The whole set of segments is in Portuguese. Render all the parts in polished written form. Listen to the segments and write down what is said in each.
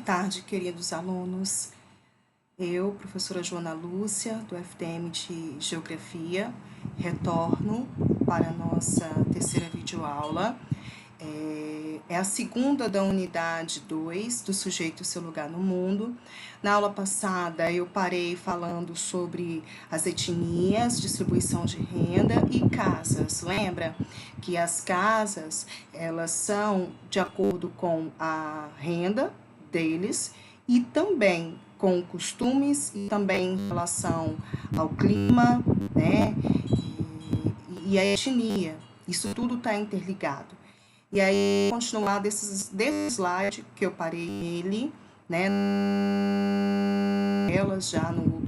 tarde, queridos alunos. Eu, professora Joana Lúcia, do FTM de Geografia, retorno para a nossa terceira videoaula. É a segunda da unidade 2, do sujeito e seu lugar no mundo. Na aula passada, eu parei falando sobre as etnias, distribuição de renda e casas. Lembra que as casas, elas são de acordo com a renda deles e também com costumes e também em relação ao clima, né? E a etnia. Isso tudo está interligado. E aí, continuar desse slide que eu parei nele, né? Elas já no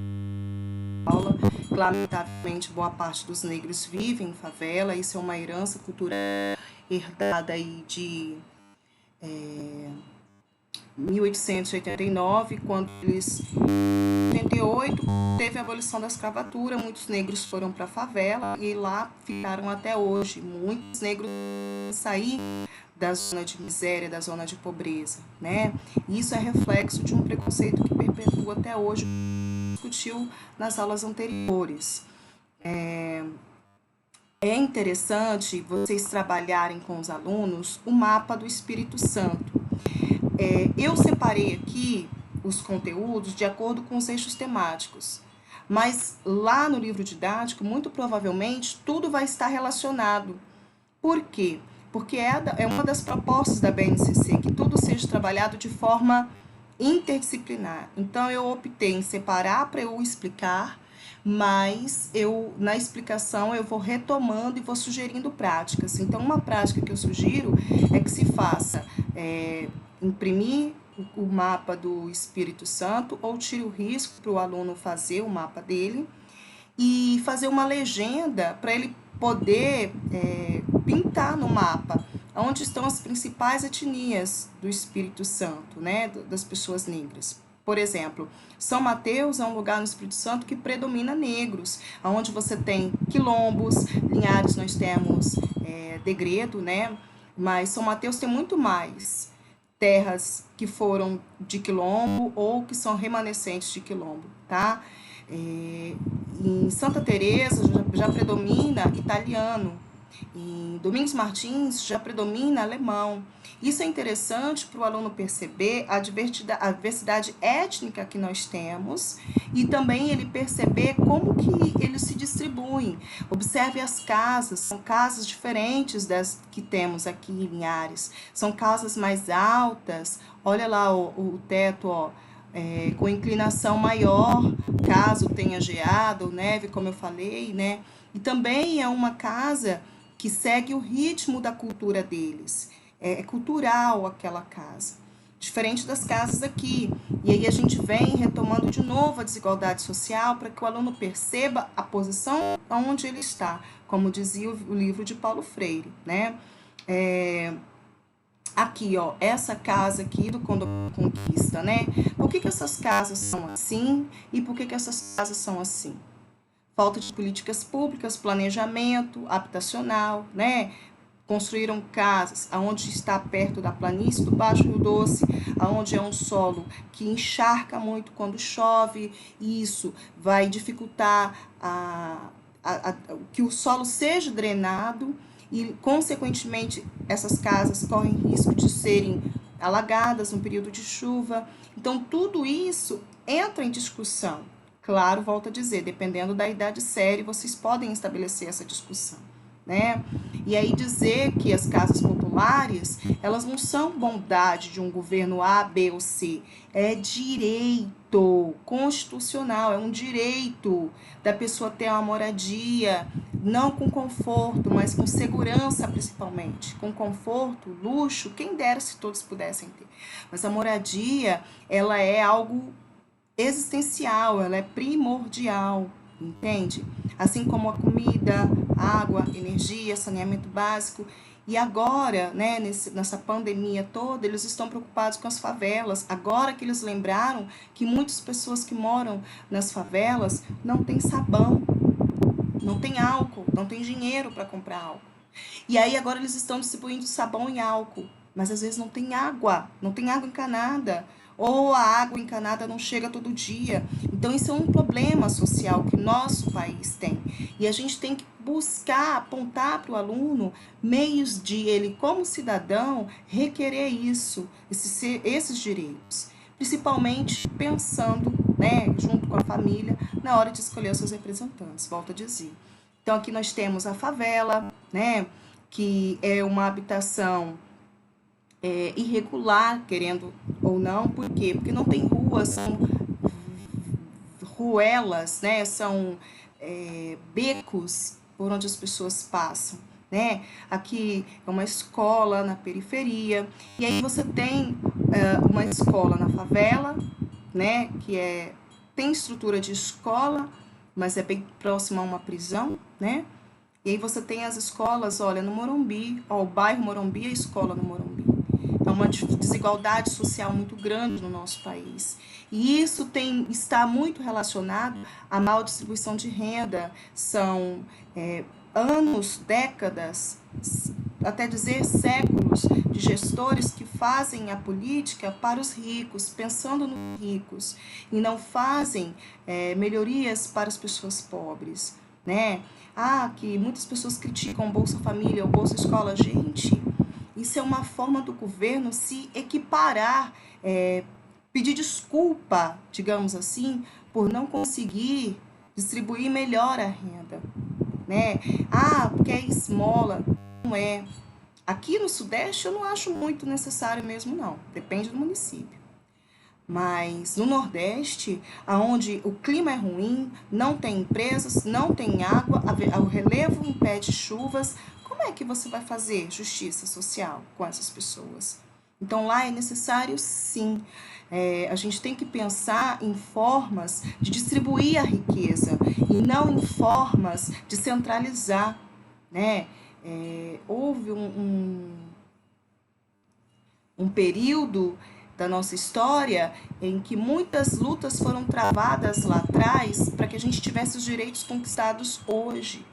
aula, lamentavelmente, boa parte dos negros vivem em favela. Isso é uma herança cultural herdada aí de 1889, quando eles, em 88, teve a abolição da escravatura, muitos negros foram para a favela e lá ficaram até hoje. Muitos negros saíram da zona de miséria, da zona de pobreza, né? Isso é reflexo de um preconceito que perpetua até hoje, discutiu nas aulas anteriores. É interessante vocês trabalharem com os alunos o mapa do Espírito Santo. Eu separei aqui os conteúdos de acordo com os eixos temáticos, mas lá no livro didático, muito provavelmente, tudo vai estar relacionado. Por quê? Porque é uma das propostas da BNCC, que tudo seja trabalhado de forma interdisciplinar. Então, eu optei em separar para eu explicar, mas na explicação eu vou retomando e vou sugerindo práticas. Então, uma prática que eu sugiro é que se faça imprimir o mapa do Espírito Santo ou tire o risco para o aluno fazer o mapa dele e fazer uma legenda para ele poder pintar no mapa onde estão as principais etnias do Espírito Santo, né, das pessoas negras. Por exemplo, São Mateus é um lugar no Espírito Santo que predomina negros, onde você tem quilombos, Linhares nós temos degredo, né, mas São Mateus tem muito mais terras que foram de quilombo ou que são remanescentes de quilombo, tá? Em Santa Teresa já predomina italiano, em Domingos Martins já predomina alemão. Isso é interessante para o aluno perceber a diversidade étnica que nós temos e também ele perceber como que eles se distribuem. Observe as casas, são casas diferentes das que temos aqui em Linhares. São casas mais altas, olha lá o teto, ó. Com inclinação maior, caso tenha geada ou neve, como eu falei, né? E também é uma casa que segue o ritmo da cultura deles. É cultural aquela casa, diferente das casas aqui. E aí a gente vem retomando de novo a desigualdade social para que o aluno perceba a posição onde ele está, como dizia o livro de Paulo Freire, né? Aqui, ó, essa casa aqui do Condomínio Conquista, né? Por que essas casas são assim e por que essas casas são assim? Falta de políticas públicas, planejamento habitacional, né? Construíram casas aonde está perto da planície do Baixo Rio Doce, aonde é um solo que encharca muito quando chove, e isso vai dificultar que o solo seja drenado e, consequentemente, essas casas correm risco de serem alagadas no período de chuva. Então, tudo isso entra em discussão. Claro, volto a dizer, dependendo da idade séria, vocês podem estabelecer essa discussão, né? E aí dizer que as casas populares, elas não são bondade de um governo A, B ou C, é direito constitucional, é um direito da pessoa ter uma moradia, não com conforto, mas com segurança principalmente, com conforto, luxo, quem dera se todos pudessem ter. Mas a moradia, ela é algo existencial, ela é primordial, entende? Assim como a comida, água, energia, saneamento básico. E agora, né, nessa pandemia toda, eles estão preocupados com as favelas. Agora que eles lembraram que muitas pessoas que moram nas favelas não têm sabão, não tem álcool, não tem dinheiro para comprar álcool. E aí agora eles estão distribuindo sabão e álcool, mas às vezes não tem água encanada. ou a água encanada não chega todo dia. Então, isso é um problema social que nosso país tem. E a gente tem que buscar, apontar para o aluno meios de ele, como cidadão, requerer isso, esses direitos. Principalmente pensando, né, junto com a família, na hora de escolher os seus representantes, volto a dizer. Então, aqui nós temos a favela, né, que é uma habitação irregular, querendo ou não, por quê? Porque não tem ruas, são ruelas, né? São becos por onde as pessoas passam, né? Aqui é uma escola na periferia, e aí você tem uma escola na favela, né? Tem estrutura de escola, mas é bem próxima a uma prisão, né? E aí você tem as escolas, olha, no Morumbi, ó, o bairro Morumbi, a escola no Morumbi. É uma desigualdade social muito grande no nosso país. E isso está muito relacionado à mal distribuição de renda. São anos, décadas, até dizer séculos, de gestores que fazem a política para os ricos, pensando nos ricos, e não fazem melhorias para as pessoas pobres, né? Que muitas pessoas criticam o Bolsa Família, o Bolsa Escola. Gente, isso é uma forma do governo se equiparar, pedir desculpa, digamos assim, por não conseguir distribuir melhor a renda, né? Porque é esmola. Não é. Aqui no Sudeste eu não acho muito necessário mesmo, não. Depende do município. Mas no Nordeste, onde o clima é ruim, não tem empresas, não tem água, o relevo impede chuvas, como é que você vai fazer justiça social com essas pessoas? Então lá é necessário, sim, a gente tem que pensar em formas de distribuir a riqueza e não em formas de centralizar, né? Houve um período da nossa história em que muitas lutas foram travadas lá atrás para que a gente tivesse os direitos conquistados hoje.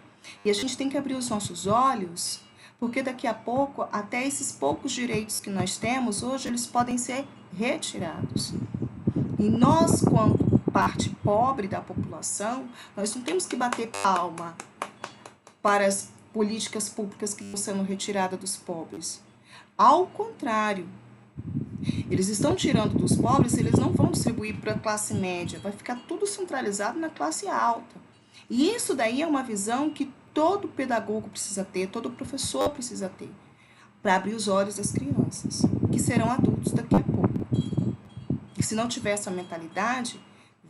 E a gente tem que abrir os nossos olhos, porque daqui a pouco, até esses poucos direitos que nós temos hoje, eles podem ser retirados. E nós, quanto parte pobre da população, nós não temos que bater palma para as políticas públicas que estão sendo retiradas dos pobres. Ao contrário, eles estão tirando dos pobres, eles não vão distribuir para a classe média, vai ficar tudo centralizado na classe alta. E isso daí é uma visão que todo pedagogo precisa ter, todo professor precisa ter, para abrir os olhos das crianças, que serão adultos daqui a pouco. E se não tiver essa mentalidade,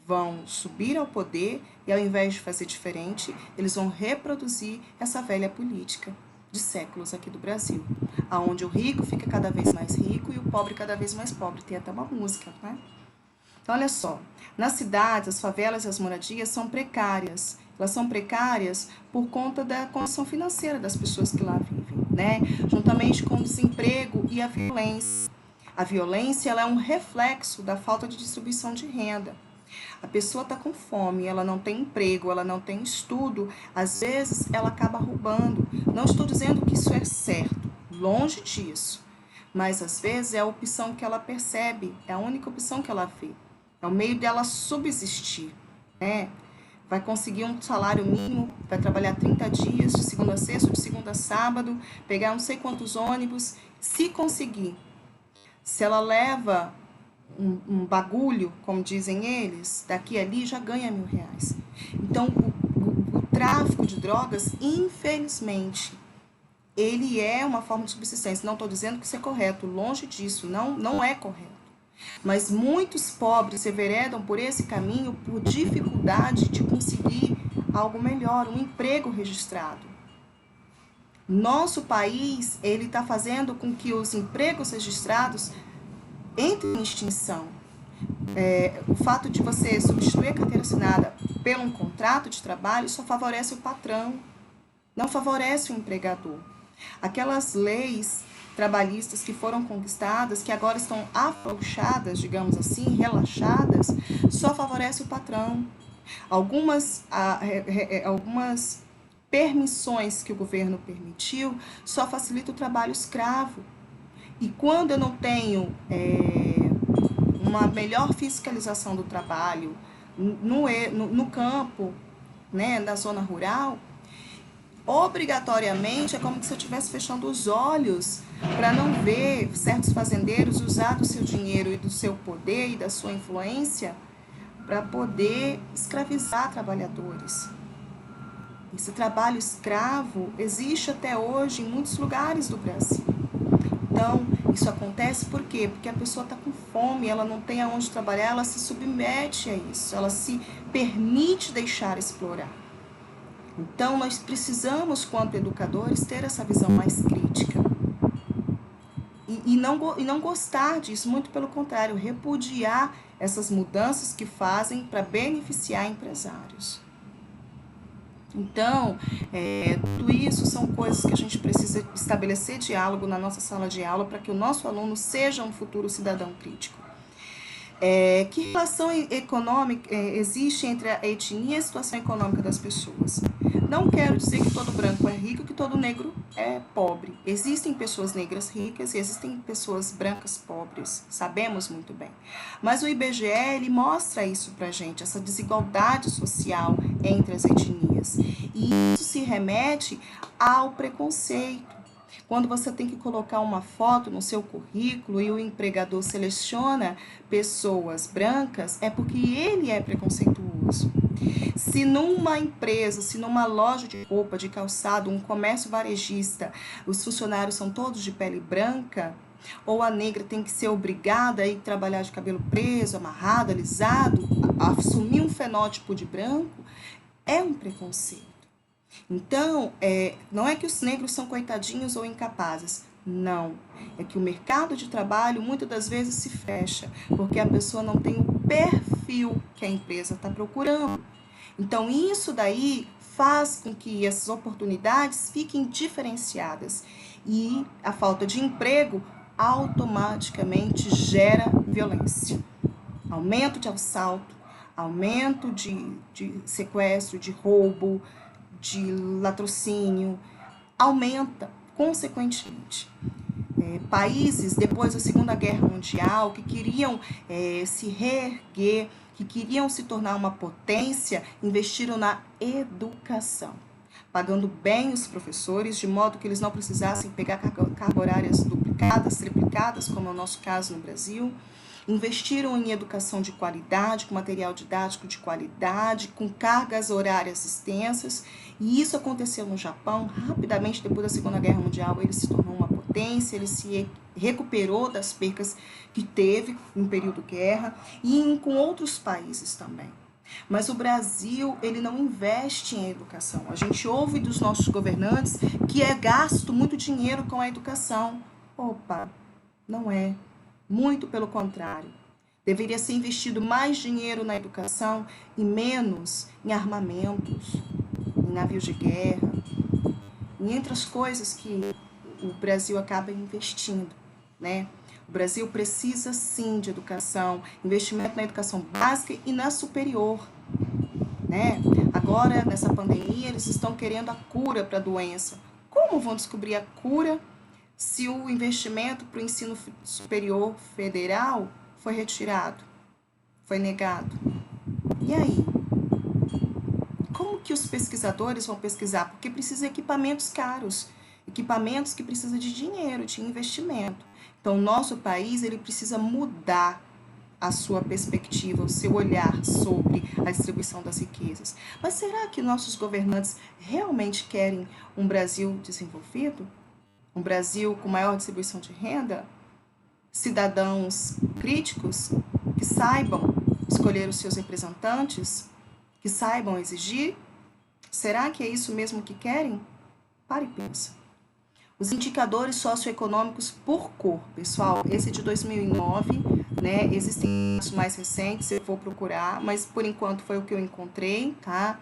vão subir ao poder e ao invés de fazer diferente, eles vão reproduzir essa velha política de séculos aqui do Brasil, aonde o rico fica cada vez mais rico e o pobre cada vez mais pobre. Tem até uma música, né? Então, olha só, nas cidades, as favelas e as moradias são precárias. Elas são precárias por conta da condição financeira das pessoas que lá vivem, né? Juntamente com o desemprego e a violência. A violência, ela é um reflexo da falta de distribuição de renda. A pessoa está com fome, ela não tem emprego, ela não tem estudo, às vezes ela acaba roubando. Não estou dizendo que isso é certo, longe disso, mas às vezes é a opção que ela percebe, é a única opção que ela vê, é o meio dela subsistir, né? Vai conseguir um salário mínimo, vai trabalhar 30 dias, de segunda a sexta, de segunda a sábado, pegar não sei quantos ônibus, se conseguir. Se ela leva um bagulho, como dizem eles, daqui a ali já ganha R$1.000. Então, o tráfico de drogas, infelizmente, ele é uma forma de subsistência. Não estou dizendo que isso é correto, longe disso, não é correto. Mas muitos pobres se enveredam por esse caminho por dificuldade de conseguir algo melhor, um emprego registrado. Nosso país, ele está fazendo com que os empregos registrados entrem em extinção. O fato de você substituir a carteira assinada por um contrato de trabalho só favorece o patrão, não favorece o empregador. Aquelas leis trabalhistas que foram conquistadas, que agora estão afrouxadas, digamos assim, relaxadas, só favorece o patrão. Algumas permissões que o governo permitiu só facilita o trabalho escravo. E quando eu não tenho uma melhor fiscalização do trabalho no campo, né, da zona rural, obrigatoriamente é como se eu estivesse fechando os olhos para não ver certos fazendeiros usar do seu dinheiro e do seu poder e da sua influência para poder escravizar trabalhadores. Esse trabalho escravo existe até hoje em muitos lugares do Brasil. Então, isso acontece por quê? Porque a pessoa está com fome, ela não tem aonde trabalhar, ela se submete a isso, ela se permite deixar explorar. Então, nós precisamos, quanto educadores, ter essa visão mais crítica. E não gostar disso, muito pelo contrário, repudiar essas mudanças que fazem para beneficiar empresários. Então, tudo isso são coisas que a gente precisa estabelecer diálogo na nossa sala de aula para que o nosso aluno seja um futuro cidadão crítico. Que relação econômica existe entre a etnia e a situação econômica das pessoas? Não quero dizer que todo branco é rico, que todo negro é pobre. Existem pessoas negras ricas e existem pessoas brancas pobres, sabemos muito bem. Mas o IBGE, ele mostra isso pra gente, essa desigualdade social entre as etnias. E isso se remete ao preconceito. Quando você tem que colocar uma foto no seu currículo e o empregador seleciona pessoas brancas, é porque ele é preconceituoso. Se numa empresa, se numa loja de roupa, de calçado, um comércio varejista, os funcionários são todos de pele branca, ou a negra tem que ser obrigada a ir trabalhar de cabelo preso, amarrado, alisado, a assumir um fenótipo de branco, é um preconceito. Então, não é que os negros são coitadinhos ou incapazes, não. É que o mercado de trabalho muitas das vezes se fecha, porque a pessoa não tem o perfil que a empresa está procurando. Então, isso daí faz com que essas oportunidades fiquem diferenciadas. E a falta de emprego automaticamente gera violência. Aumento de assalto, aumento de sequestro, de roubo, de latrocínio, aumenta consequentemente. Países, depois da Segunda Guerra Mundial, que queriam se reerguer, que queriam se tornar uma potência, investiram na educação, pagando bem os professores, de modo que eles não precisassem pegar cargas horárias duplicadas, triplicadas, como é o nosso caso no Brasil. Investiram em educação de qualidade, com material didático de qualidade, com cargas horárias extensas, e isso aconteceu no Japão. Rapidamente, depois da Segunda Guerra Mundial, ele se tornou uma potência, ele se recuperou das percas que teve no período de guerra, e com outros países também. Mas o Brasil, ele não investe em educação. A gente ouve dos nossos governantes que é gasto muito dinheiro com a educação. Opa, não é. Muito pelo contrário. Deveria ser investido mais dinheiro na educação e menos em armamentos, em navios de guerra, e entre as coisas que o Brasil acaba investindo, né? O Brasil precisa sim de educação, investimento na educação básica e na superior, né? Agora, nessa pandemia, eles estão querendo a cura para a doença. Como vão descobrir a cura se o investimento para o ensino superior federal foi retirado, foi negado? E aí? Como que os pesquisadores vão pesquisar? Porque precisa de equipamentos caros, equipamentos que precisam de dinheiro, de investimento. Então, o nosso país, ele precisa mudar a sua perspectiva, o seu olhar sobre a distribuição das riquezas. Mas será que nossos governantes realmente querem um Brasil desenvolvido? Um Brasil com maior distribuição de renda? Cidadãos críticos que saibam escolher os seus representantes, que saibam exigir? Será que é isso mesmo que querem? Pare e pensa. Os indicadores socioeconômicos por cor, pessoal, esse é de 2009, né? Existem mais recentes, se eu for procurar, mas por enquanto foi o que eu encontrei, tá?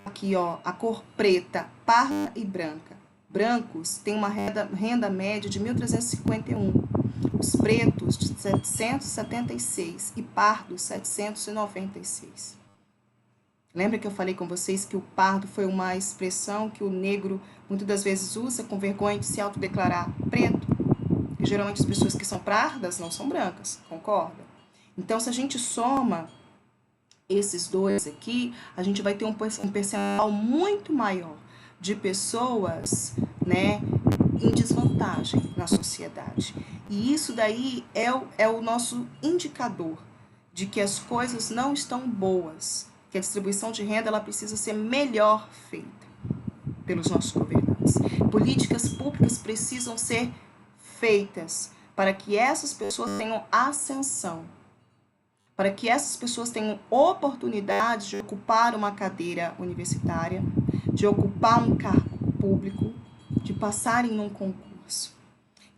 Aqui, ó, a cor preta, parda e branca. Brancos têm uma renda média de 1.351, os pretos de 776 e pardos 796. Lembra que eu falei com vocês que o pardo foi uma expressão que o negro muitas das vezes usa com vergonha de se autodeclarar preto? E geralmente as pessoas que são pardas não são brancas, concorda? Então, se a gente soma esses dois aqui, a gente vai ter um percentual muito maior de pessoas, né, em desvantagem na sociedade. E isso daí é o nosso indicador de que as coisas não estão boas, que a distribuição de renda ela precisa ser melhor feita pelos nossos governantes. Políticas públicas precisam ser feitas para que essas pessoas tenham ascensão, para que essas pessoas tenham oportunidade de ocupar uma cadeira universitária, de ocupar um cargo público, de passarem num concurso.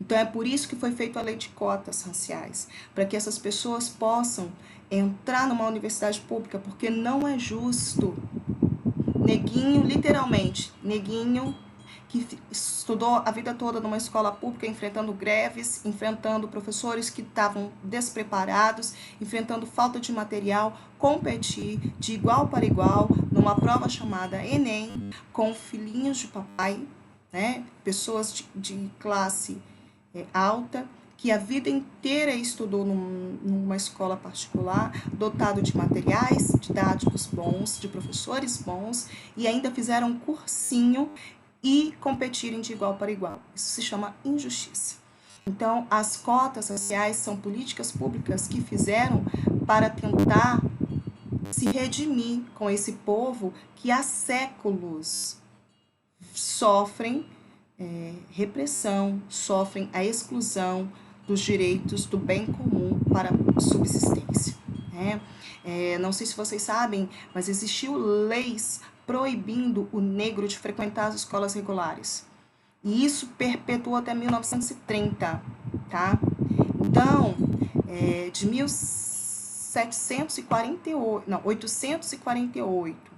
Então é por isso que foi feita a lei de cotas raciais, para que essas pessoas possam entrar numa universidade pública, porque não é justo. Neguinho, literalmente, neguinho que estudou a vida toda numa escola pública, enfrentando greves, enfrentando professores que estavam despreparados, enfrentando falta de material, competir de igual para igual numa prova chamada Enem, com filhinhos de papai, né? Pessoas de classe alta, que a vida inteira estudou numa escola particular, dotado de materiais didáticos bons, de professores bons, e ainda fizeram um cursinho e competirem de igual para igual. Isso se chama injustiça. Então, as cotas raciais são políticas públicas que fizeram para tentar se redimir com esse povo que há séculos sofrem repressão, sofrem a exclusão dos direitos do bem comum para subsistência. Né? Não sei se vocês sabem, mas existiu leis proibindo o negro de frequentar as escolas regulares. E isso perpetuou até 1930, tá? Então, de 848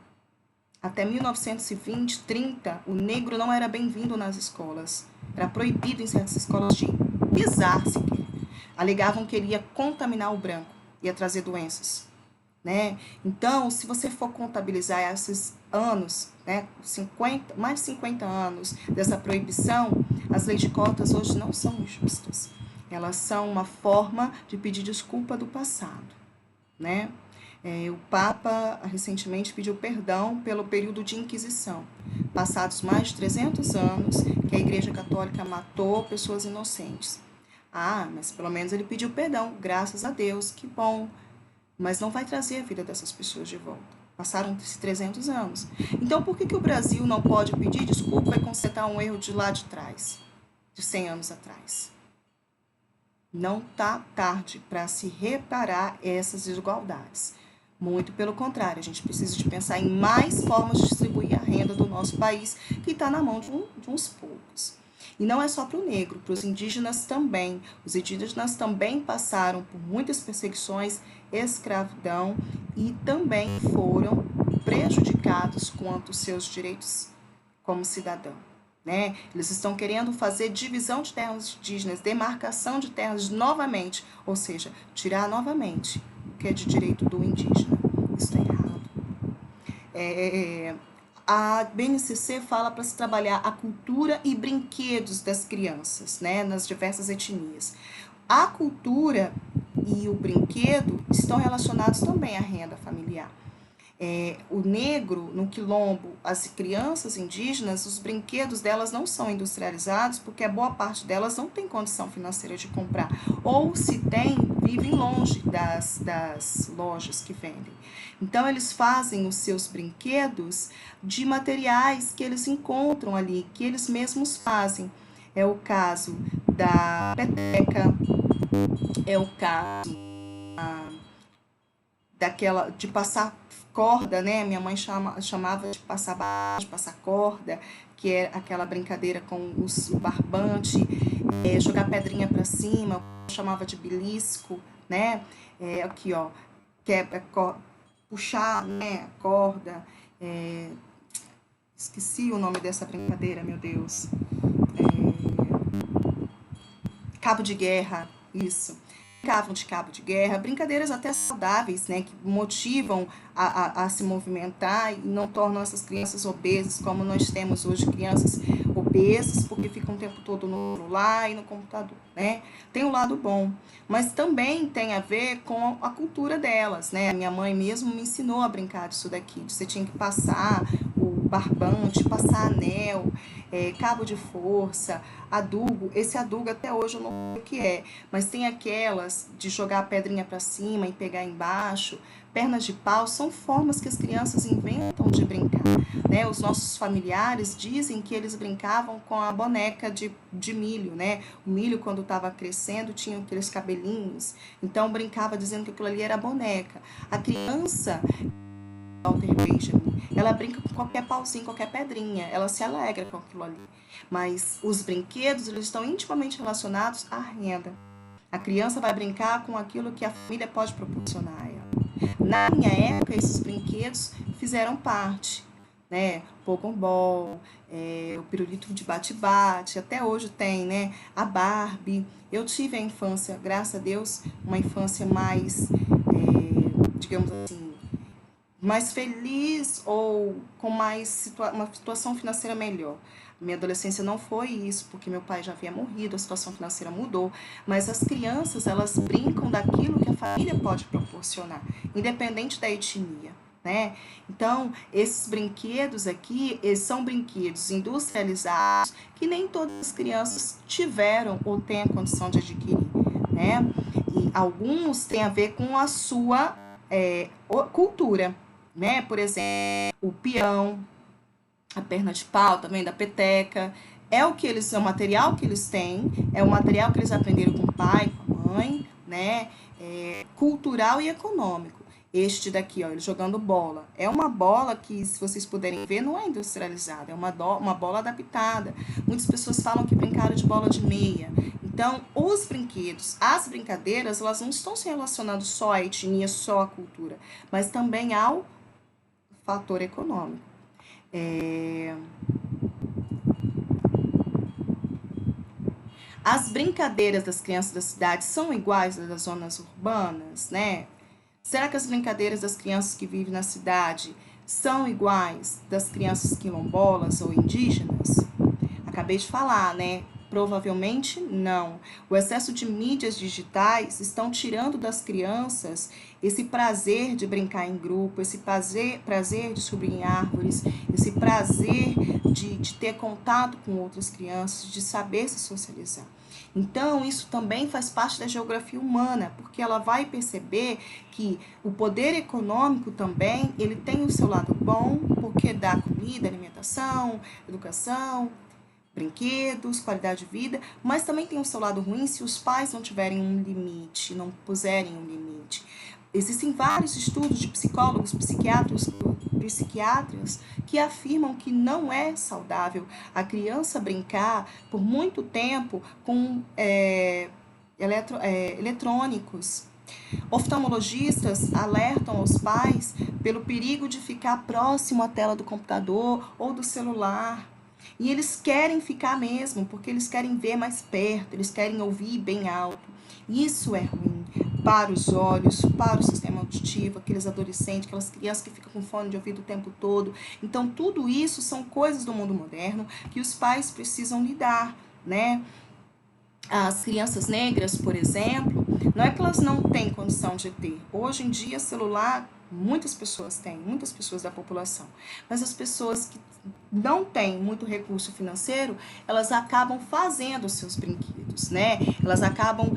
até 1920, 30, o negro não era bem-vindo nas escolas. Era proibido em certas escolas de pisar sequer. Alegavam que ele ia contaminar o branco, ia trazer doenças. Né? Então, se você for contabilizar esses anos, né, mais de 50 anos dessa proibição, as leis de cotas hoje não são injustas. Elas são uma forma de pedir desculpa do passado. Né? O Papa recentemente pediu perdão pelo período de Inquisição. Passados mais de 300 anos que a Igreja Católica matou pessoas inocentes. Mas pelo menos ele pediu perdão, graças a Deus, que bom. Mas não vai trazer a vida dessas pessoas de volta. Passaram-se 300 anos. Então, por que o Brasil não pode pedir desculpa e consertar um erro de lá de trás, de 100 anos atrás? Não está tarde para se reparar essas desigualdades. Muito pelo contrário, a gente precisa de pensar em mais formas de distribuir a renda do nosso país, que está na mão de uns poucos. E não é só para o negro, para os indígenas também. Os indígenas também passaram por muitas perseguições, escravidão e também foram prejudicados quanto aos seus direitos como cidadão. Né? Eles estão querendo fazer divisão de terras indígenas, demarcação de terras novamente, ou seja, tirar novamente o que é de direito do indígena. Isso está errado. A BNCC fala para se trabalhar a cultura e brinquedos das crianças, né, nas diversas etnias. A cultura e o brinquedo estão relacionados também à renda familiar. O negro, no quilombo, as crianças indígenas, os brinquedos delas não são industrializados porque a boa parte delas não tem condição financeira de comprar. Ou se tem, vivem longe das lojas que vendem. Então, eles fazem os seus brinquedos de materiais que eles encontram ali, que eles mesmos fazem. É o caso da peteca, é o caso daquela de passar corda, né? Minha mãe chamava de passar barra, de passar corda, que é aquela brincadeira com o barbante, jogar pedrinha para cima, eu chamava de belisco, né? Aqui, ó, que é puxar, né, a corda, esqueci o nome dessa brincadeira, meu Deus. Cabo de guerra, isso. brincavam de cabo de guerra, brincadeiras até saudáveis, né, que motivam a se movimentar e não tornam essas crianças obesas, como nós temos hoje crianças obesas, porque ficam o tempo todo no celular e no computador, né? Tem um lado bom, mas também tem a ver com a cultura delas, né? A minha mãe mesmo me ensinou a brincar disso daqui, você tinha que passar o barbante, passar anel, cabo de força, adugo. Esse adugo até hoje eu não sei o que é, mas tem aquelas de jogar a pedrinha para cima e pegar embaixo, pernas de pau, são formas que as crianças inventam de brincar, né? Os nossos familiares dizem que eles brincavam com a boneca de milho, né? O milho, quando estava crescendo, tinha aqueles cabelinhos, então brincava dizendo que aquilo ali era boneca. A criança, Walter Benjamin, ela brinca com qualquer pauzinho, qualquer pedrinha, ela se alegra com aquilo ali. Mas os brinquedos, eles estão intimamente relacionados à renda. A criança vai brincar com aquilo que a família pode proporcionar a ela. Na minha época, esses brinquedos fizeram parte, né? Pogobol, o pirulito de bate-bate, até hoje tem, né? A Barbie. Eu tive a infância, graças a Deus, uma infância mais, digamos assim, mais feliz ou com uma situação financeira melhor. Minha adolescência não foi isso, porque meu pai já havia morrido, a situação financeira mudou, mas as crianças, elas brincam daquilo que a família pode proporcionar, independente da etnia, né? Então, esses brinquedos aqui, eles são brinquedos industrializados que nem todas as crianças tiveram ou têm a condição de adquirir, né? E alguns têm a ver com a sua cultura, né? Por exemplo, o peão, a perna de pau também, da peteca, é o material que eles têm, é o material que eles aprenderam com o pai, com a mãe, né? Cultural e econômico. Este daqui, ó, ele jogando bola. É uma bola que, se vocês puderem ver, não é industrializada, é uma bola adaptada. Muitas pessoas falam que brincaram de bola de meia. Então, os brinquedos, as brincadeiras, elas não estão se relacionando só à etnia, só à cultura, mas também ao fator econômico. As brincadeiras das crianças da cidade são iguais às das zonas urbanas, né? Será que as brincadeiras das crianças que vivem na cidade são iguais das crianças quilombolas ou indígenas? Acabei de falar, né? Provavelmente não. O excesso de mídias digitais estão tirando das crianças esse prazer de brincar em grupo, esse prazer de subir em árvores, esse prazer de ter contato com outras crianças, de saber se socializar. Então, isso também faz parte da geografia humana, porque ela vai perceber que o poder econômico também, ele tem o seu lado bom, porque dá comida, alimentação, educação, brinquedos, qualidade de vida, mas também tem o seu lado ruim se os pais não tiverem um limite, não puserem um limite. Existem vários estudos de psicólogos, psiquiatras que afirmam que não é saudável a criança brincar por muito tempo com eletrônicos. Oftalmologistas alertam aos pais pelo perigo de ficar próximo à tela do computador ou do celular. E eles querem ficar mesmo, porque eles querem ver mais perto, eles querem ouvir bem alto. Isso é ruim para os olhos, para o sistema auditivo, aqueles adolescentes, aquelas crianças que ficam com fone de ouvido o tempo todo. Então, tudo isso são coisas do mundo moderno que os pais precisam lidar, né? As crianças negras, por exemplo, não é que elas não têm condição de ter. Hoje em dia, celular, muitas pessoas têm, muitas pessoas da população. Mas as pessoas que não têm muito recurso financeiro, elas acabam fazendo os seus brinquedos, né? Elas acabam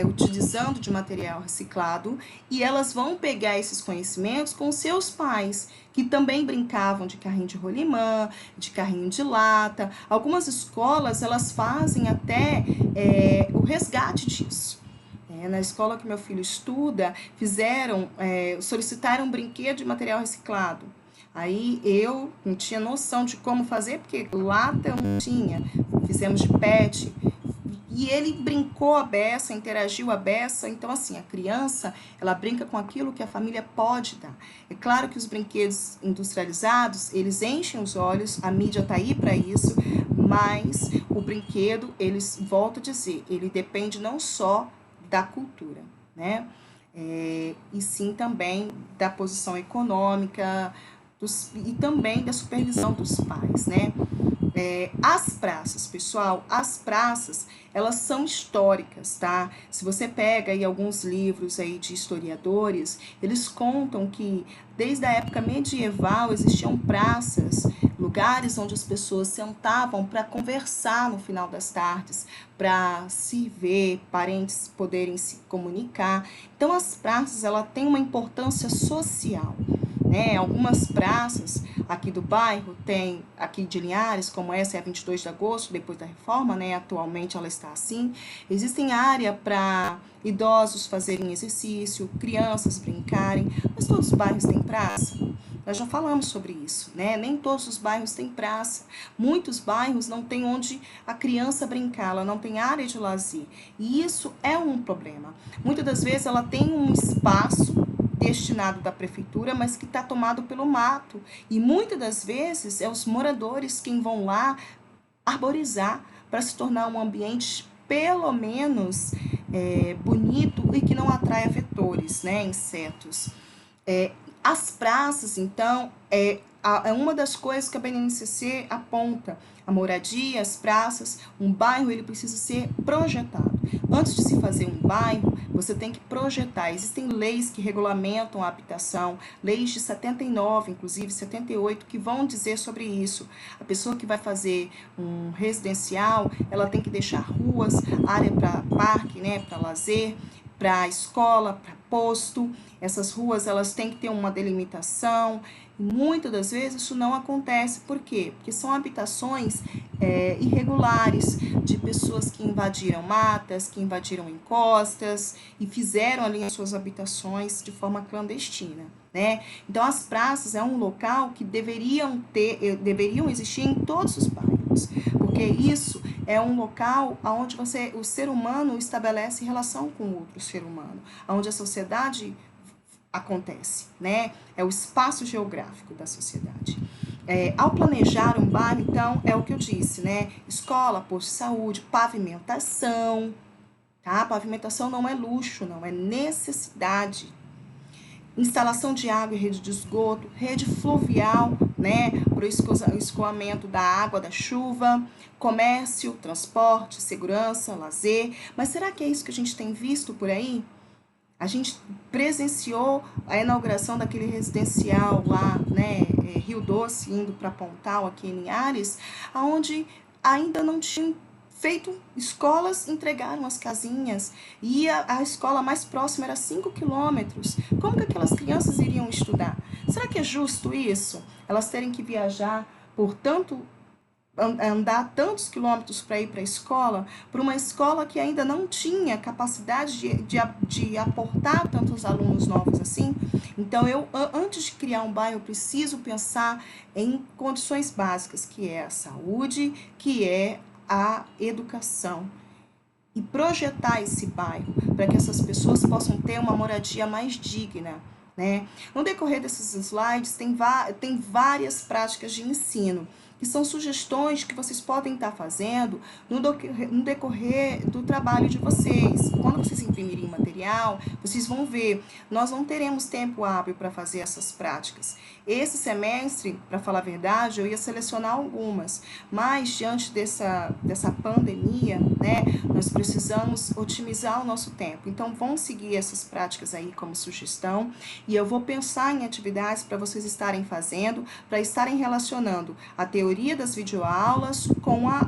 utilizando de material reciclado e elas vão pegar esses conhecimentos com seus pais, que também brincavam de carrinho de rolimã, de carrinho de lata. Algumas escolas, elas fazem até o resgate disso. Na escola que meu filho estuda, solicitaram um brinquedo de material reciclado. Aí eu não tinha noção de como fazer, porque lata eu não tinha. Fizemos de PET. E ele brincou a beça, interagiu a beça. Então, assim, a criança, ela brinca com aquilo que a família pode dar. É claro que os brinquedos industrializados, eles enchem os olhos, a mídia tá aí para isso, mas o brinquedo, volto a dizer, ele depende não só da cultura, né? E sim também da posição econômica e também da supervisão dos pais, né? As praças, pessoal, as praças, elas são históricas, tá? Se você pega aí alguns livros aí de historiadores, eles contam que desde a época medieval existiam praças, lugares onde as pessoas sentavam para conversar no final das tardes, para se ver, parentes poderem se comunicar. Então, as praças, ela têm uma importância social, né? Algumas praças aqui do bairro tem, aqui de Linhares, como essa é a 22 de agosto, depois da reforma, né? Atualmente ela está assim. Existem área para idosos fazerem exercício, crianças brincarem, mas todos os bairros têm praça. Nós já falamos sobre isso, né? Nem todos os bairros têm praça. Muitos bairros não têm onde a criança brincar, ela não tem área de lazer. E isso é um problema. Muitas das vezes ela tem um espaço destinado da prefeitura, mas que está tomado pelo mato. E muitas das vezes é os moradores quem vão lá arborizar para se tornar um ambiente pelo menos bonito e que não atraia vetores, né, insetos. As praças, então, é uma das coisas que a BNCC aponta. A moradia, as praças, um bairro, ele precisa ser projetado. Antes de se fazer um bairro, você tem que projetar. Existem leis que regulamentam a habitação, leis de 79, inclusive 78, que vão dizer sobre isso. A pessoa que vai fazer um residencial, ela tem que deixar ruas, área para parque, né, para lazer, para escola, para posto. Essas ruas, elas têm que ter uma delimitação. E muitas das vezes isso não acontece. Por quê? Porque são habitações irregulares, de pessoas que invadiram matas, que invadiram encostas e fizeram ali as suas habitações de forma clandestina, né? Então, as praças é um local que deveriam existir em todos os bairros, porque isso é um local onde o ser humano estabelece relação com outro ser humano, onde a sociedade acontece, né? É o espaço geográfico da sociedade. Ao planejar um bairro, então, é o que eu disse, né? Escola, posto de saúde, pavimentação, tá? Pavimentação não é luxo, não, é necessidade. Instalação de água e rede de esgoto, rede fluvial, né? Para o escoamento da água, da chuva, comércio, transporte, segurança, lazer. Mas será que é isso que a gente tem visto por aí? A gente presenciou a inauguração daquele residencial lá, né, Rio Doce, indo para Pontal, aqui em Linhares, onde ainda não tinham feito escolas, entregaram as casinhas, e a escola mais próxima era 5 quilômetros. Como que aquelas crianças iriam estudar? Será que é justo isso? Elas terem que viajar por andar tantos quilômetros para ir para a escola, para uma escola que ainda não tinha capacidade de aportar tantos alunos novos assim. Então, antes de criar um bairro, eu preciso pensar em condições básicas, que é a saúde, que é a educação. E projetar esse bairro para que essas pessoas possam ter uma moradia mais digna, né? No decorrer desses slides, tem várias práticas de ensino, que são sugestões que vocês podem estar fazendo no decorrer do trabalho de vocês. Quando vocês imprimirem o material, vocês vão ver, nós não teremos tempo hábil para fazer essas práticas. Esse semestre, para falar a verdade, eu ia selecionar algumas, mas diante dessa pandemia, né, nós precisamos otimizar o nosso tempo. Então, vão seguir essas práticas aí como sugestão, e eu vou pensar em atividades para vocês estarem fazendo, para estarem relacionando a teoria das videoaulas com a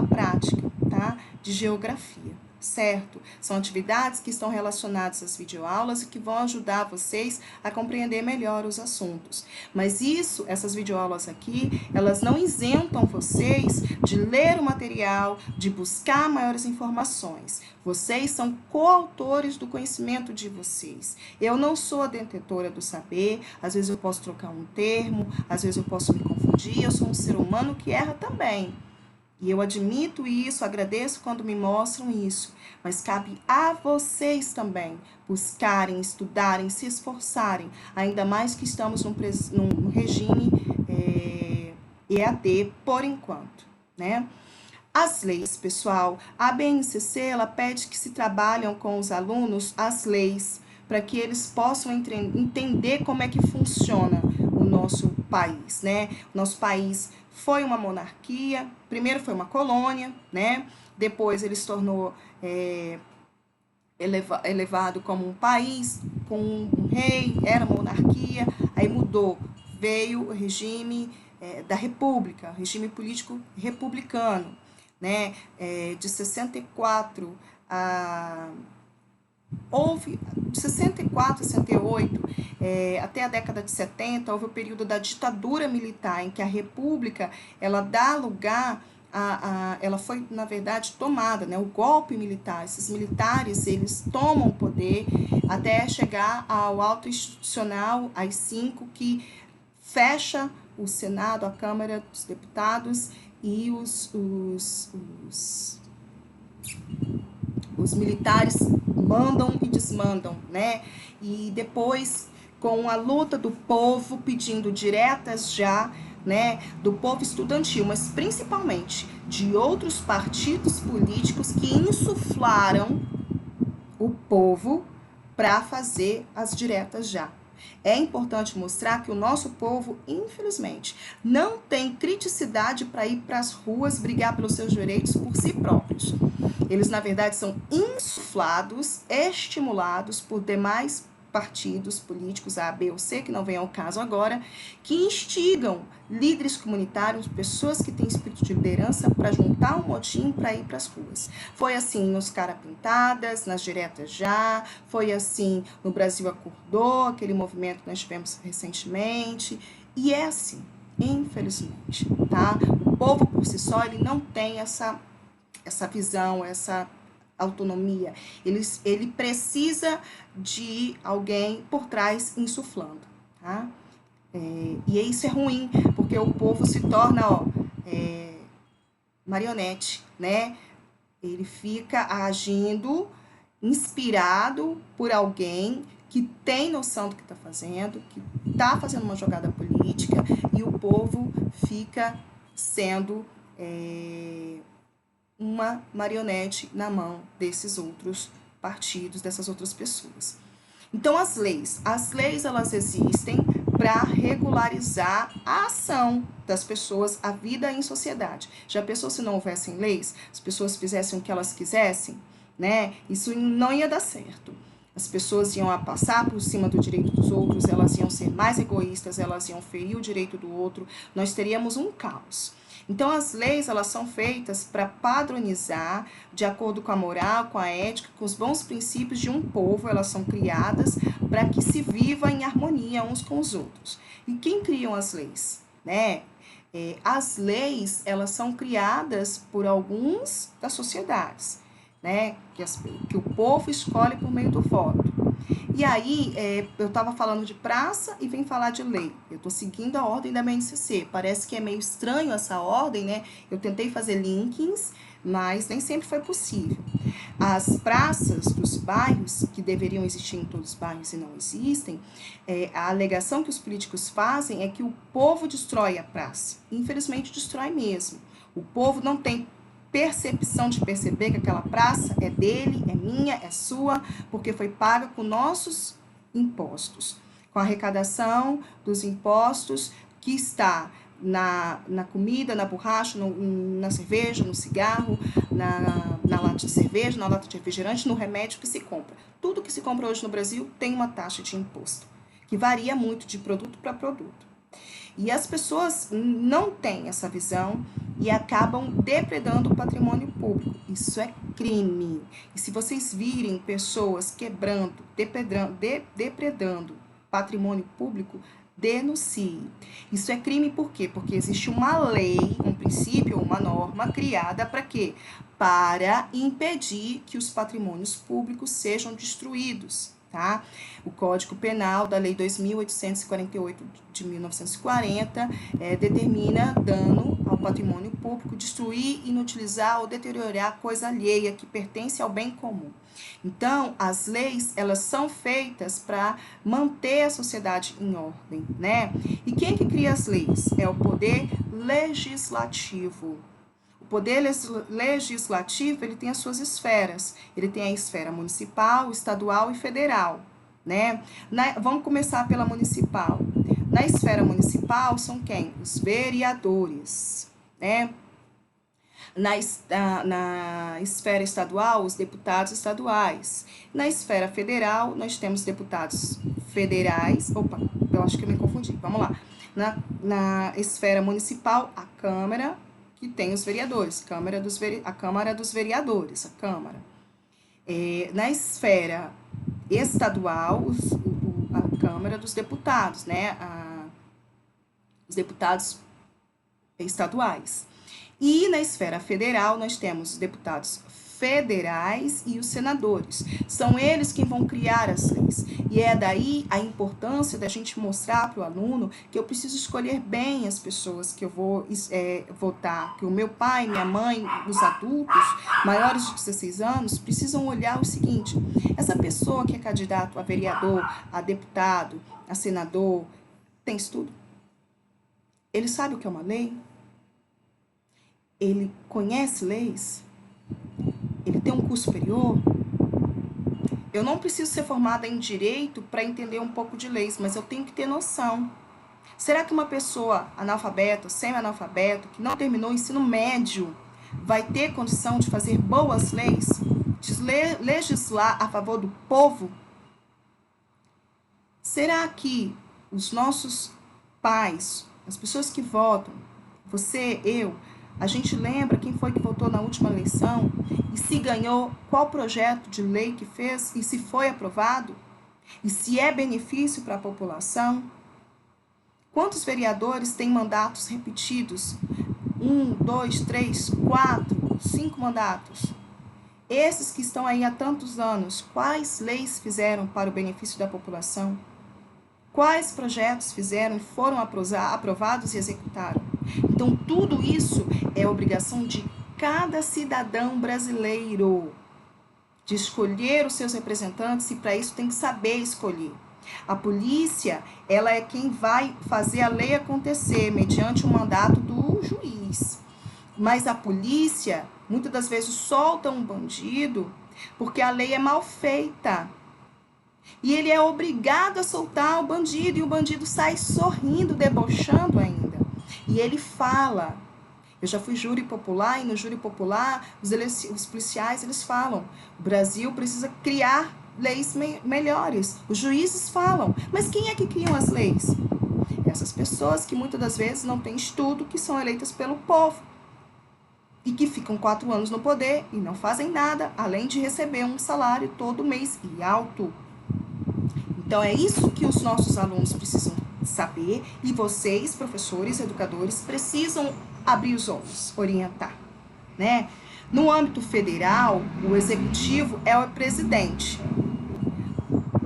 prática, tá? De geografia, certo? São atividades que estão relacionadas às videoaulas e que vão ajudar vocês a compreender melhor os assuntos. Mas essas videoaulas aqui, elas não isentam vocês de ler o material, de buscar maiores informações. Vocês são coautores do conhecimento de vocês. Eu não sou a detentora do saber, às vezes eu posso trocar um termo, às vezes eu posso me confundir, eu sou um ser humano que erra também. E eu admito isso, agradeço quando me mostram isso, mas cabe a vocês também buscarem, estudarem, se esforçarem, ainda mais que estamos num regime EAD por enquanto, né? As leis, pessoal, a BNCC, ela pede que se trabalhem com os alunos as leis, para que eles possam entender como é que funciona o nosso país, né? O nosso país foi uma monarquia, primeiro foi uma colônia, né? Depois ele se tornou elevado como um país, com um rei, era uma monarquia, aí mudou, veio o regime da república, regime político republicano, né? De 64 a... Houve, de 64 a 68, até a década de 70, houve o período da ditadura militar, em que a república, ela dá lugar ela foi, na verdade, tomada, né? O golpe militar, esses militares, eles tomam o poder até chegar ao alto institucional, AI-5, que fecha o Senado, a Câmara dos Deputados, e os militares mandam e desmandam, né? E depois, com a luta do povo pedindo diretas já, né, do povo estudantil, mas principalmente de outros partidos políticos que insuflaram o povo para fazer as diretas já. É importante mostrar que o nosso povo, infelizmente, não tem criticidade para ir para as ruas brigar pelos seus direitos por si próprios. Eles, na verdade, são insuflados, estimulados por demais partidos políticos, A, B ou C, que não vem ao caso agora, que instigam líderes comunitários, pessoas que têm espírito de liderança, para juntar um motim para ir para as ruas. Foi assim nos Cara Pintadas, nas diretas já, foi assim no Brasil Acordou, aquele movimento que nós tivemos recentemente, e é assim, infelizmente, tá? O povo por si só, ele não tem essa visão, essa autonomia. Ele precisa de alguém por trás insuflando, tá? E isso é ruim, porque o povo se torna, marionete, né? Ele fica agindo inspirado por alguém que tem noção do que está fazendo, que está fazendo uma jogada política, e o povo fica sendo uma marionete na mão desses outros partidos, dessas outras pessoas. Então, as leis elas existem para regularizar a ação das pessoas, a vida em sociedade. Já pensou se não houvessem leis, as pessoas fizessem o que elas quisessem, né? Isso não ia dar certo. As pessoas iam passar por cima do direito dos outros, elas iam ser mais egoístas, elas iam ferir o direito do outro, nós teríamos um caos. Então, as leis, elas são feitas para padronizar, de acordo com a moral, com a ética, com os bons princípios de um povo, elas são criadas para que se viva em harmonia uns com os outros. E quem criam as leis? Né? As leis, elas são criadas por alguns das sociedades, né? Que o povo escolhe por meio do voto. E aí, eu estava falando de praça e vem falar de lei. Eu estou seguindo a ordem da BNCC. Parece que é meio estranho essa ordem, né? Eu tentei fazer linkings, mas nem sempre foi possível. As praças dos bairros, que deveriam existir em todos os bairros e não existem, a alegação que os políticos fazem é que o povo destrói a praça. Infelizmente, destrói mesmo. O povo não tem percepção de perceber que aquela praça é dele, é minha, é sua, porque foi paga com nossos impostos, com a arrecadação dos impostos que está na comida, na borracha, na cerveja, no cigarro, na lata de cerveja, na lata de refrigerante, no remédio que se compra. Tudo que se compra hoje no Brasil tem uma taxa de imposto, que varia muito de produto para produto. E as pessoas não têm essa visão e acabam depredando o patrimônio público. Isso é crime. E se vocês virem pessoas quebrando, depredando patrimônio público, denuncie. Isso é crime por quê? Porque existe uma lei, um princípio, uma norma criada para quê? Para impedir que os patrimônios públicos sejam destruídos. Tá? O Código Penal da Lei 2.848 de 1940 determina dano ao patrimônio público, destruir, inutilizar ou deteriorar coisa alheia que pertence ao bem comum. Então, as leis, elas são feitas para manter a sociedade em ordem, né? E quem que cria as leis? É o poder legislativo. O O poder legislativo, ele tem as suas esferas. Ele tem a esfera municipal, estadual e federal, né? Vamos começar pela municipal. Na esfera municipal são quem? Os vereadores, né? Na esfera estadual, os deputados estaduais. Na esfera federal, nós temos deputados federais. Opa, eu acho que eu me confundi. Vamos lá. Na esfera municipal, a Câmara, que tem os vereadores, a Câmara dos Vereadores, a Câmara. Na esfera estadual, a Câmara dos Deputados, né? Os deputados estaduais. E na esfera federal, nós temos os deputados federais e os senadores. São eles que vão criar as leis. E é daí a importância da gente mostrar para o aluno que eu preciso escolher bem as pessoas que eu vou votar. Que o meu pai, minha mãe, os adultos maiores de 16 anos precisam olhar o seguinte: essa pessoa que é candidato a vereador, a deputado, a senador, tem estudo? Ele sabe o que é uma lei? Ele conhece leis? Ele tem um curso superior? Eu não preciso ser formada em direito para entender um pouco de leis, mas eu tenho que ter noção. Será que uma pessoa analfabeta, semi-analfabeta, que não terminou o ensino médio, vai ter condição de fazer boas leis? De legislar a favor do povo? Será que os nossos pais, as pessoas que votam, você, eu, a gente lembra quem foi que votou na última eleição e se ganhou, qual projeto de lei que fez e se foi aprovado? E se é benefício para a população? Quantos vereadores têm mandatos repetidos? 1, 2, 3, 4, 5 mandatos. Esses que estão aí há tantos anos, quais leis fizeram para o benefício da população? Quais projetos fizeram e foram aprovados e executaram? Então, tudo isso é obrigação de cada cidadão brasileiro, de escolher os seus representantes, e para isso tem que saber escolher. A polícia, ela é quem vai fazer a lei acontecer, mediante o mandato do juiz. Mas a polícia, muitas das vezes, solta um bandido porque a lei é mal feita. E ele é obrigado a soltar o bandido, e o bandido sai sorrindo, debochando ainda. E ele fala. Eu já fui júri popular, e no júri popular, os policiais, eles falam: o Brasil precisa criar leis melhores. Os juízes falam: mas quem é que criam as leis? Essas pessoas que muitas das vezes não têm estudo, que são eleitas pelo povo. E que ficam 4 anos no poder e não fazem nada, além de receber um salário todo mês e alto. Então, é isso que os nossos alunos precisam saber, e vocês, professores, educadores, precisam abrir os olhos, orientar, né? No âmbito federal, o executivo é o presidente.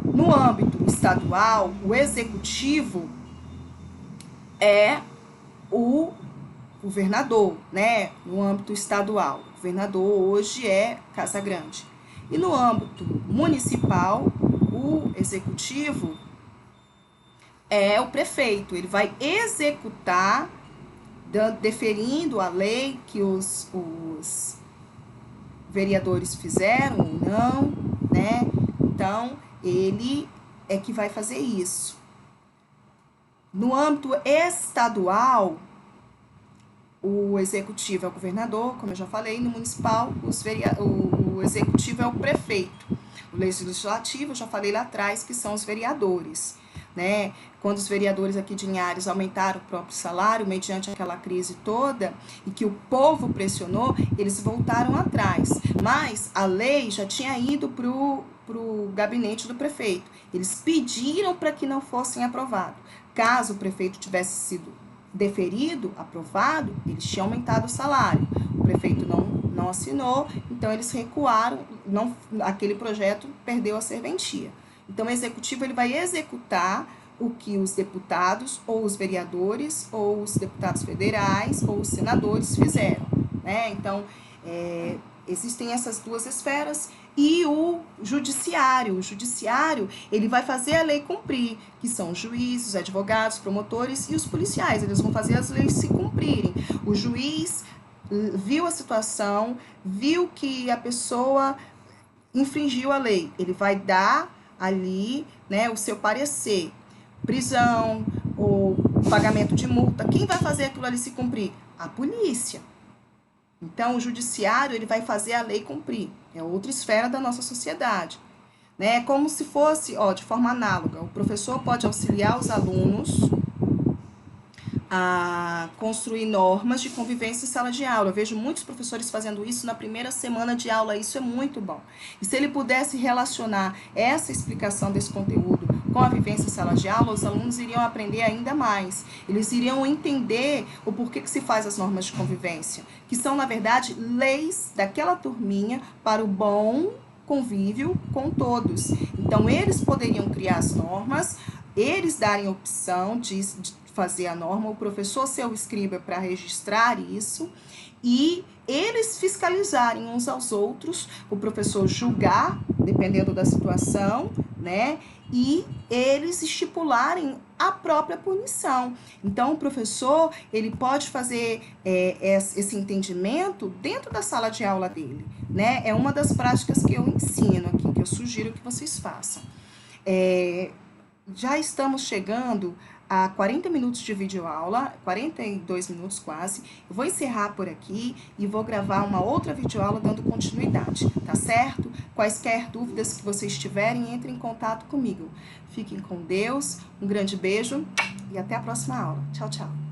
No âmbito estadual, o executivo é o governador, né? No âmbito estadual, o governador hoje é Casagrande. E no âmbito municipal, o executivo é o prefeito. Ele vai executar, deferindo a lei que os vereadores fizeram ou não, né? Então, ele é que vai fazer isso. No âmbito estadual, o executivo é o governador, como eu já falei. No municipal, o executivo é o prefeito. O legislativo, eu já falei lá atrás, que são os vereadores, né? Quando os vereadores aqui de Linhares aumentaram o próprio salário, mediante aquela crise toda, e que o povo pressionou, eles voltaram atrás. Mas a lei já tinha ido para o gabinete do prefeito. Eles pediram para que não fossem aprovados. Caso o prefeito tivesse sido deferido, aprovado, eles tinham aumentado o salário. O prefeito não assinou, então eles recuaram, aquele projeto perdeu a serventia. Então, o executivo, ele vai executar o que os deputados, ou os vereadores, ou os deputados federais, ou os senadores fizeram, né? Então, existem essas duas esferas. E o judiciário, ele vai fazer a lei cumprir, que são os juízes, os advogados, promotores e os policiais. Eles vão fazer as leis se cumprirem. O juiz viu a situação, viu que a pessoa infringiu a lei, ele vai dar ali, né, o seu parecer. Prisão ou pagamento de multa. Quem vai fazer aquilo ali se cumprir? A polícia. Então, o judiciário, ele vai fazer a lei cumprir. É outra esfera da nossa sociedade. Né? É como se fosse, de forma análoga, o professor pode auxiliar os alunos a construir normas de convivência em sala de aula. Eu vejo muitos professores fazendo isso na primeira semana de aula, isso é muito bom. E se ele pudesse relacionar essa explicação desse conteúdo com a vivência em sala de aula, os alunos iriam aprender ainda mais. Eles iriam entender o porquê que se faz as normas de convivência, que são, na verdade, leis daquela turminha para o bom convívio com todos. Então, eles poderiam criar as normas, eles darem opção de fazer a norma, o professor ser o escriba para registrar isso e eles fiscalizarem uns aos outros, o professor julgar, dependendo da situação, né? E eles estipularem a própria punição. Então, o professor, ele pode fazer esse entendimento dentro da sala de aula dele, né? É uma das práticas que eu ensino aqui, que eu sugiro que vocês façam. Já estamos chegando a 40 minutos de videoaula, 42 minutos quase. Eu vou encerrar por aqui e vou gravar uma outra videoaula dando continuidade, tá certo? Quaisquer dúvidas que vocês tiverem, entrem em contato comigo. Fiquem com Deus, um grande beijo e até a próxima aula. Tchau, tchau.